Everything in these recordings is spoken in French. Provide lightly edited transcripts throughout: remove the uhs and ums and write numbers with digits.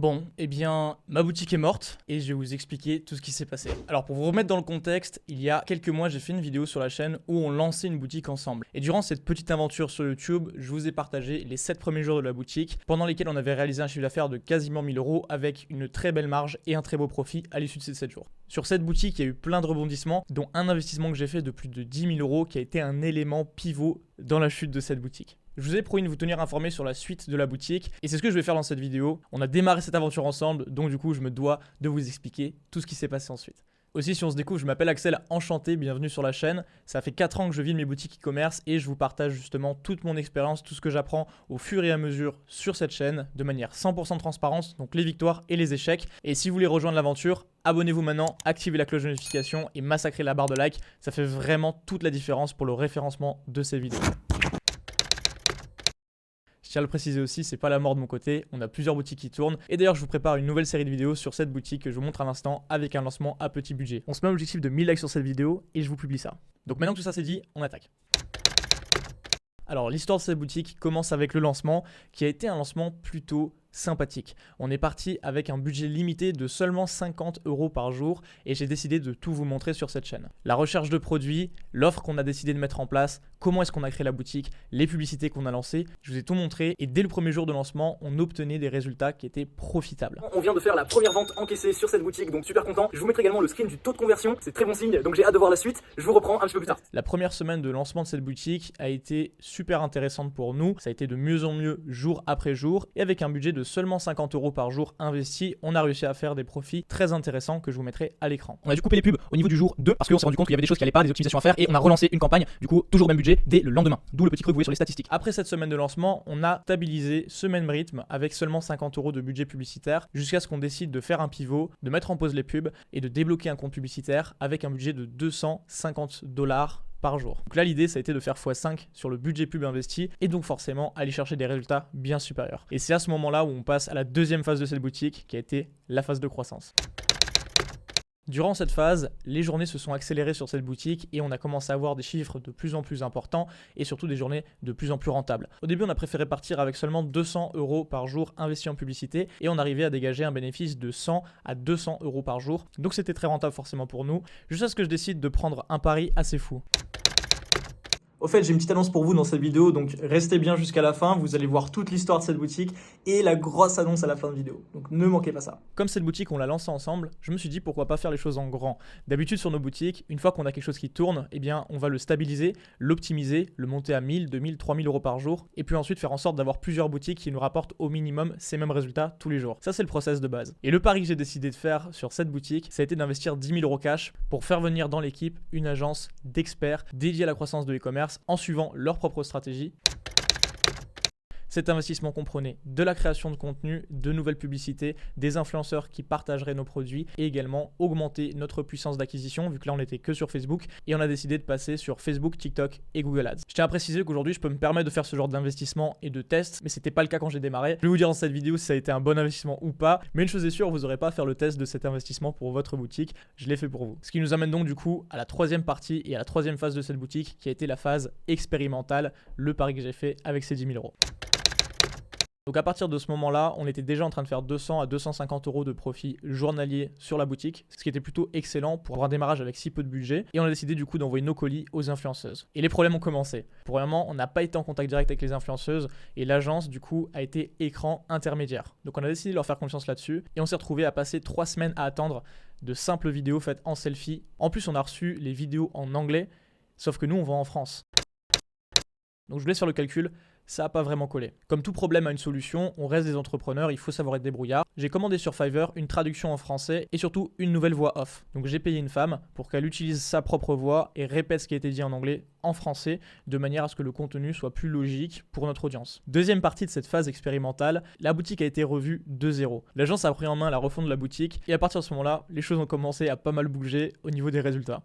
Bon, eh bien, ma boutique est morte et je vais vous expliquer tout ce qui s'est passé. Alors pour vous remettre dans le contexte, il y a quelques mois, j'ai fait une vidéo sur la chaîne où on lançait une boutique ensemble. Et durant cette petite aventure sur YouTube, je vous ai partagé les 7 premiers jours de la boutique, pendant lesquels on avait réalisé un chiffre d'affaires de quasiment 1000 € avec une très belle marge et un très beau profit à l'issue de ces 7 jours. Sur cette boutique, il y a eu plein de rebondissements, dont un investissement que j'ai fait de plus de 10 000 € qui a été un élément pivot dans la chute de cette boutique. Je vous ai promis de vous tenir informé sur la suite de la boutique et c'est ce que je vais faire dans cette vidéo. On a démarré cette aventure ensemble, donc du coup je me dois de vous expliquer tout ce qui s'est passé ensuite. Aussi, si on se découvre, je m'appelle Axel, enchanté, bienvenue sur la chaîne. Ça fait 4 ans que je vis de mes boutiques e-commerce et je vous partage justement toute mon expérience, tout ce que j'apprends au fur et à mesure sur cette chaîne de manière 100% transparente, donc les victoires et les échecs. Et si vous voulez rejoindre l'aventure, abonnez-vous maintenant, activez la cloche de notification et massacrez la barre de like. Ça fait vraiment toute la différence pour le référencement de ces vidéos. Je tiens à le préciser aussi, c'est pas la mort de mon côté, on a plusieurs boutiques qui tournent. Et d'ailleurs, je vous prépare une nouvelle série de vidéos sur cette boutique que je vous montre à l'instant avec un lancement à petit budget. On se met un objectif de 1000 likes sur cette vidéo et je vous publie ça. Donc maintenant que tout ça c'est dit, on attaque. Alors l'histoire de cette boutique commence avec le lancement qui a été un lancement plutôt sympathique. On est parti avec un budget limité de seulement 50 € par jour et j'ai décidé de tout vous montrer sur cette chaîne. La recherche de produits, l'offre qu'on a décidé de mettre en place, comment est-ce qu'on a créé la boutique, les publicités qu'on a lancées, je vous ai tout montré et dès le premier jour de lancement, on obtenait des résultats qui étaient profitables. On vient de faire la première vente encaissée sur cette boutique, donc super content. Je vous mettrai également le screen du taux de conversion, c'est très bon signe, donc j'ai hâte de voir la suite. Je vous reprends un petit peu plus tard. La première semaine de lancement de cette boutique a été super intéressante pour nous, ça a été de mieux en mieux jour après jour et avec un budget de seulement 50 € par jour investi, on a réussi à faire des profits très intéressants que je vous mettrai à l'écran. On a dû couper les pubs au niveau du jour 2 parce qu'on s'est rendu compte qu'il y avait des choses qui allaient pas, des optimisations à faire et on a relancé une campagne, du coup toujours le même budget dès le lendemain. D'où le petit creux que vous voyez sur les statistiques. Après cette semaine de lancement, on a stabilisé ce même rythme avec seulement 50 € de budget publicitaire jusqu'à ce qu'on décide de faire un pivot, de mettre en pause les pubs et de débloquer un compte publicitaire avec un budget de 250 $ par jour. Donc là l'idée ça a été de faire x5 sur le budget pub investi et donc forcément aller chercher des résultats bien supérieurs. Et c'est à ce moment-là où on passe à la deuxième phase de cette boutique qui a été la phase de croissance. Durant cette phase, les journées se sont accélérées sur cette boutique et on a commencé à avoir des chiffres de plus en plus importants et surtout des journées de plus en plus rentables. Au début, on a préféré partir avec seulement 200 € par jour investis en publicité et on arrivait à dégager un bénéfice de 100 à 200 € par jour. Donc c'était très rentable forcément pour nous, jusqu'à ce que je décide de prendre un pari assez fou. Au fait, j'ai une petite annonce pour vous dans cette vidéo, donc restez bien jusqu'à la fin, vous allez voir toute l'histoire de cette boutique et la grosse annonce à la fin de vidéo. Donc ne manquez pas ça. Comme cette boutique, on l'a lancée ensemble, je me suis dit pourquoi pas faire les choses en grand. D'habitude sur nos boutiques, une fois qu'on a quelque chose qui tourne, eh bien on va le stabiliser, l'optimiser, le monter à 1000, 2000, 3000 € par jour et puis ensuite faire en sorte d'avoir plusieurs boutiques qui nous rapportent au minimum ces mêmes résultats tous les jours. Ça c'est le process de base. Et le pari que j'ai décidé de faire sur cette boutique, ça a été d'investir 10 000 € cash pour faire venir dans l'équipe une agence d'experts dédiée à la croissance de l'e-commerce en suivant leur propre stratégie. Cet investissement comprenait de la création de contenu, de nouvelles publicités, des influenceurs qui partageraient nos produits et également augmenter notre puissance d'acquisition vu que là on n'était que sur Facebook et on a décidé de passer sur Facebook, TikTok et Google Ads. Je tiens à préciser qu'aujourd'hui je peux me permettre de faire ce genre d'investissement et de test mais c'était pas le cas quand j'ai démarré. Je vais vous dire dans cette vidéo si ça a été un bon investissement ou pas, mais une chose est sûre, vous n'aurez pas à faire le test de cet investissement pour votre boutique, je l'ai fait pour vous. Ce qui nous amène donc du coup à la troisième partie et à la troisième phase de cette boutique qui a été la phase expérimentale, le pari que j'ai fait avec ces 10 000 €. Donc à partir de ce moment-là, on était déjà en train de faire 200 à 250 € de profit journalier sur la boutique, ce qui était plutôt excellent pour avoir un démarrage avec si peu de budget. Et on a décidé du coup d'envoyer nos colis aux influenceuses. Et les problèmes ont commencé. Premièrement, on n'a pas été en contact direct avec les influenceuses et l'agence du coup a été écran intermédiaire. Donc on a décidé de leur faire confiance là-dessus et on s'est retrouvé à passer 3 semaines à attendre de simples vidéos faites en selfie. En plus, on a reçu les vidéos en anglais, sauf que nous on vend en France. Donc je vous laisse faire le calcul. Ça n'a pas vraiment collé. Comme tout problème a une solution, on reste des entrepreneurs, il faut savoir être débrouillard. J'ai commandé sur Fiverr une traduction en français et surtout une nouvelle voix off. Donc j'ai payé une femme pour qu'elle utilise sa propre voix et répète ce qui a été dit en anglais en français de manière à ce que le contenu soit plus logique pour notre audience. Deuxième partie de cette phase expérimentale, la boutique a été revue de zéro. L'agence a pris en main la refonte de la boutique et à partir de ce moment-là, les choses ont commencé à pas mal bouger au niveau des résultats.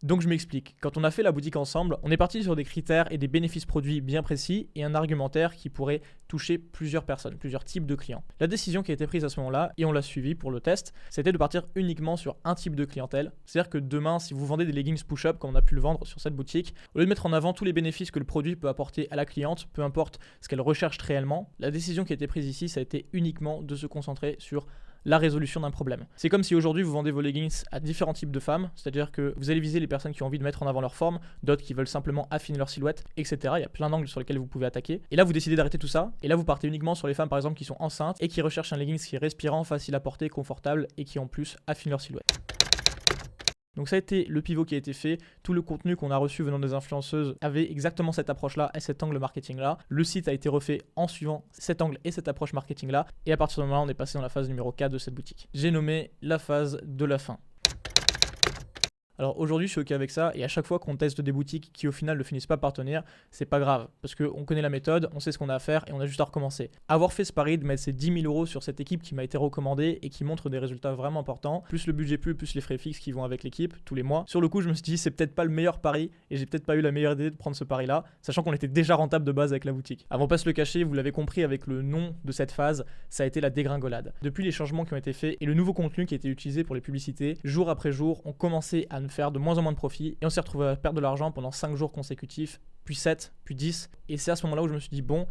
Donc je m'explique, quand on a fait la boutique ensemble, on est parti sur des critères et des bénéfices produits bien précis et un argumentaire qui pourrait toucher plusieurs personnes, plusieurs types de clients. La décision qui a été prise à ce moment-là, et on l'a suivi pour le test, c'était de partir uniquement sur un type de clientèle. C'est-à-dire que demain, si vous vendez des leggings push-up comme on a pu le vendre sur cette boutique, au lieu de mettre en avant tous les bénéfices que le produit peut apporter à la cliente, peu importe ce qu'elle recherche réellement, la décision qui a été prise ici, ça a été uniquement de se concentrer sur la résolution d'un problème. C'est comme si aujourd'hui vous vendez vos leggings à différents types de femmes, c'est-à-dire que vous allez viser les personnes qui ont envie de mettre en avant leur forme, d'autres qui veulent simplement affiner leur silhouette, etc. Il y a plein d'angles sur lesquels vous pouvez attaquer. Et là vous décidez d'arrêter tout ça, et là vous partez uniquement sur les femmes par exemple qui sont enceintes et qui recherchent un leggings qui est respirant, facile à porter, confortable et qui en plus affine leur silhouette. Donc ça a été le pivot qui a été fait, tout le contenu qu'on a reçu venant des influenceuses avait exactement cette approche-là et cet angle marketing-là. Le site a été refait en suivant cet angle et cette approche marketing-là. Et à partir de ce moment-là, on est passé dans la phase numéro 4 de cette boutique. J'ai nommé la phase de la fin. Alors aujourd'hui, je suis OK avec ça et à chaque fois qu'on teste des boutiques qui au final ne finissent pas par tenir, c'est pas grave parce qu'on connaît la méthode, on sait ce qu'on a à faire et on a juste à recommencer. Avoir fait ce pari de mettre ces 10 000 € sur cette équipe qui m'a été recommandée et qui montre des résultats vraiment importants, plus le budget plus les frais fixes qui vont avec l'équipe tous les mois. Sur le coup, je me suis dit c'est peut-être pas le meilleur pari et j'ai peut-être pas eu la meilleure idée de prendre ce pari-là, sachant qu'on était déjà rentable de base avec la boutique. Avant pas se le cacher, vous l'avez compris avec le nom de cette phase, ça a été la dégringolade. Depuis les changements qui ont été faits et le nouveau contenu qui a été utilisé pour les publicités, jour après jour, on commençait à nous faire de moins en moins de profit et on s'est retrouvé à perdre de l'argent pendant 5 jours consécutifs, puis 7, puis 10. Et c'est à ce moment-là où je me suis dit, bon,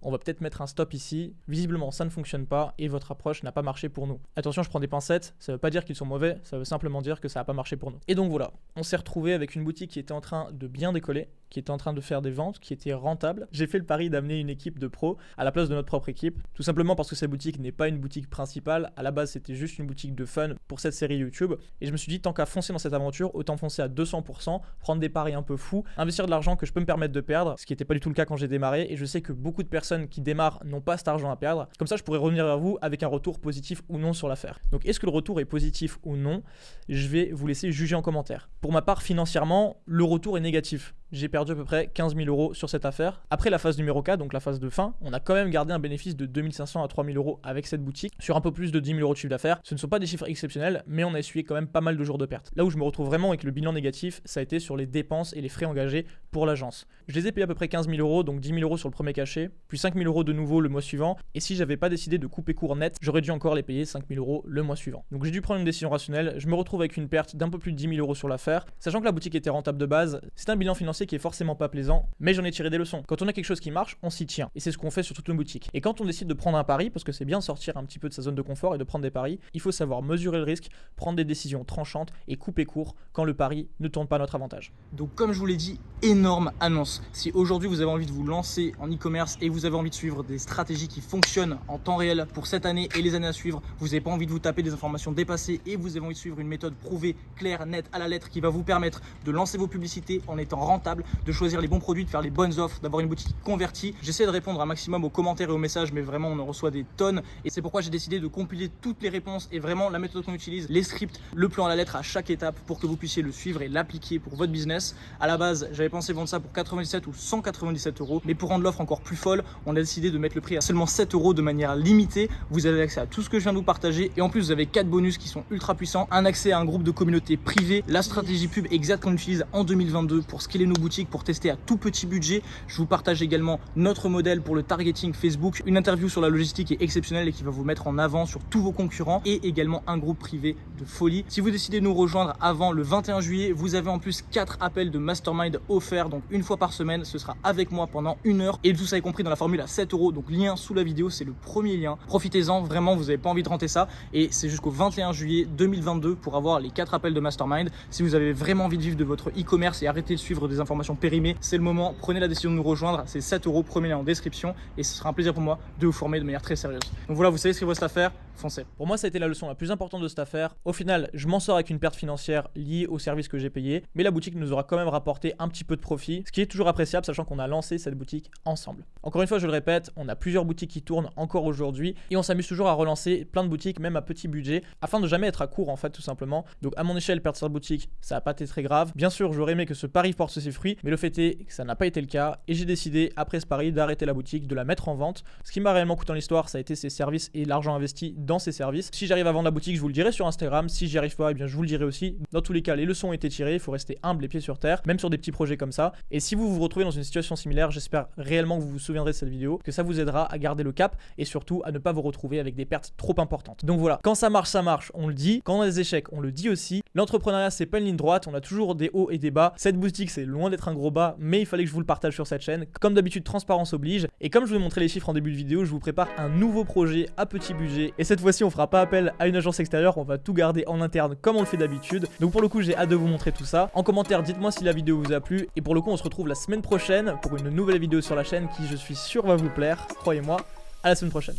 on va peut-être mettre un stop ici. Visiblement, ça ne fonctionne pas et votre approche n'a pas marché pour nous. Attention, je prends des pincettes, ça ne veut pas dire qu'ils sont mauvais, ça veut simplement dire que ça n'a pas marché pour nous. Et donc voilà, on s'est retrouvé avec une boutique qui était en train de bien décoller, qui était en train de faire des ventes, qui était rentable. J'ai fait le pari d'amener une équipe de pros à la place de notre propre équipe, tout simplement parce que cette boutique n'est pas une boutique principale. À la base, c'était juste une boutique de fun pour cette série YouTube. Et je me suis dit, tant qu'à foncer dans cette aventure, autant foncer à 200%, prendre des paris un peu fous, investir de l'argent que je peux me permettre de perdre, ce qui n'était pas du tout le cas quand j'ai démarré. Et je sais que beaucoup de personnes qui démarrent n'ont pas cet argent à perdre. Comme ça, je pourrais revenir vers vous avec un retour positif ou non sur l'affaire. Donc, est-ce que le retour est positif ou non? Je vais vous laisser juger en commentaire. Pour ma part, financièrement, le retour est négatif. J'ai perdu à peu près 15 000 € sur cette affaire. Après la phase numéro 4, donc la phase de fin, on a quand même gardé un bénéfice de 2 500 à 3 000 € avec cette boutique sur un peu plus de 10 000 € de chiffre d'affaires. Ce ne sont pas des chiffres exceptionnels, mais on a essuyé quand même pas mal de jours de perte. Là où je me retrouve vraiment avec le bilan négatif, ça a été sur les dépenses et les frais engagés pour l'agence. Je les ai payés à peu près 15 000 €, donc 10 000 € sur le premier cachet, puis 5 000 € de nouveau le mois suivant. Et si j'avais pas décidé de couper court net, j'aurais dû encore les payer 5 000 € le mois suivant. Donc j'ai dû prendre une décision rationnelle. Je me retrouve avec une perte d'un peu plus de 10 000 € sur l'affaire, sachant que la boutique était rentable de base. C'est un bilan financier qui est forcément pas plaisant, mais j'en ai tiré des leçons. Quand on a quelque chose qui marche, on s'y tient. Et c'est ce qu'on fait sur toute nos boutiques. Et quand on décide de prendre un pari, parce que c'est bien de sortir un petit peu de sa zone de confort et de prendre des paris, il faut savoir mesurer le risque, prendre des décisions tranchantes et couper court quand le pari ne tourne pas à notre avantage. Donc comme je vous l'ai dit, énorme annonce. Si aujourd'hui vous avez envie de vous lancer en e-commerce et vous avez envie de suivre des stratégies qui fonctionnent en temps réel pour cette année et les années à suivre, vous n'avez pas envie de vous taper des informations dépassées et vous avez envie de suivre une méthode prouvée, claire, nette, à la lettre qui va vous permettre de lancer vos publicités en étant rentable, de choisir les bons produits, de faire les bonnes offres, d'avoir une boutique convertie. J'essaie de répondre un maximum aux commentaires et aux messages, mais vraiment on en reçoit des tonnes et c'est pourquoi j'ai décidé de compiler toutes les réponses et vraiment la méthode qu'on utilise, les scripts, le plan à la lettre à chaque étape pour que vous puissiez le suivre et l'appliquer pour votre business. À la base, j'avais pensé vendre ça pour 97 ou 197 €, mais pour rendre l'offre encore plus folle, on a décidé de mettre le prix à seulement 7 € de manière limitée. Vous avez accès à tout ce que je viens de vous partager et en plus vous avez 4 bonus qui sont ultra puissants, un accès à un groupe de communauté privée, la stratégie pub exacte qu'on utilise en 2022 pour scaler nos boutiques, pour tester à tout petit budget. Je vous partage également notre modèle pour le targeting Facebook, une interview sur la logistique qui est exceptionnelle et qui va vous mettre en avant sur tous vos concurrents et également un groupe privé de folie. Si vous décidez de nous rejoindre avant le 21 juillet, vous avez en plus 4 appels de mastermind offerts, donc une fois par semaine, ce sera avec moi pendant 1 heure et tout ça est compris dans la formule à 7 €, donc lien sous la vidéo, c'est le premier lien. Profitez-en, vraiment, vous n'avez pas envie de rater ça et c'est jusqu'au 21 juillet 2022 pour avoir les 4 appels de mastermind. Si vous avez vraiment envie de vivre de votre e-commerce et arrêter de suivre des informations périmées, c'est le moment, prenez la décision de nous rejoindre, c'est 7 €, premier lien en description et ce sera un plaisir pour moi de vous former de manière très sérieuse. Donc voilà, vous savez ce qu'il vous reste à faire, foncez. Pour moi, ça a été la leçon la plus importante de cette affaire. Au final, je m'en sors avec une perte financière liée au service que j'ai payé, mais la boutique nous aura quand même rapporté un petit peu de profit, ce qui est toujours appréciable, sachant qu'on a lancé cette boutique ensemble. Encore une fois, je le répète, on a plusieurs boutiques qui tournent encore aujourd'hui et on s'amuse toujours à relancer plein de boutiques, même à petit budget, afin de jamais être à court en fait, tout simplement. Donc à mon échelle, perdre cette boutique, ça n'a pas été très grave. Bien sûr, j'aurais aimé que ce pari porte ses fruits, mais le fait est que ça n'a pas été le cas et j'ai décidé après ce pari d'arrêter la boutique, de la mettre en vente. Ce qui m'a réellement coûté dans l'histoire, ça a été ses services et l'argent investi dans ses services. Si j'arrive à vendre la boutique, je vous le dirai sur Instagram. Si j'y arrive pas, eh bien je vous le dirai aussi. Dans tous les cas, les leçons ont été tirées, il faut rester humble et pieds sur terre, même sur des petits projets comme ça. Et si vous vous retrouvez dans une situation similaire, j'espère réellement que vous vous souviendrez de cette vidéo, que ça vous aidera à garder le cap et surtout à ne pas vous retrouver avec des pertes trop importantes. Donc voilà, quand ça marche, on le dit. Quand on a des échecs, on le dit aussi. L'entrepreneuriat, c'est pas une ligne droite, on a toujours des hauts et des bas. Cette boutique, c'est loin d'être un gros bas, mais il fallait que je vous le partage sur cette chaîne. Comme d'habitude, transparence oblige. Et comme je vous ai montré les chiffres en début de vidéo, je vous prépare un nouveau projet à petit budget. Et cette fois-ci, on fera pas appel à une agence extérieure, on va tout garder en interne comme on le fait d'habitude. Donc pour le coup, j'ai hâte de vous montrer tout ça. En commentaire, dites-moi si la vidéo vous a plu. Et pour le coup, on se retrouve la semaine prochaine pour une nouvelle vidéo sur la chaîne qui, je suis sûr, va vous plaire. Croyez-moi, à la semaine prochaine.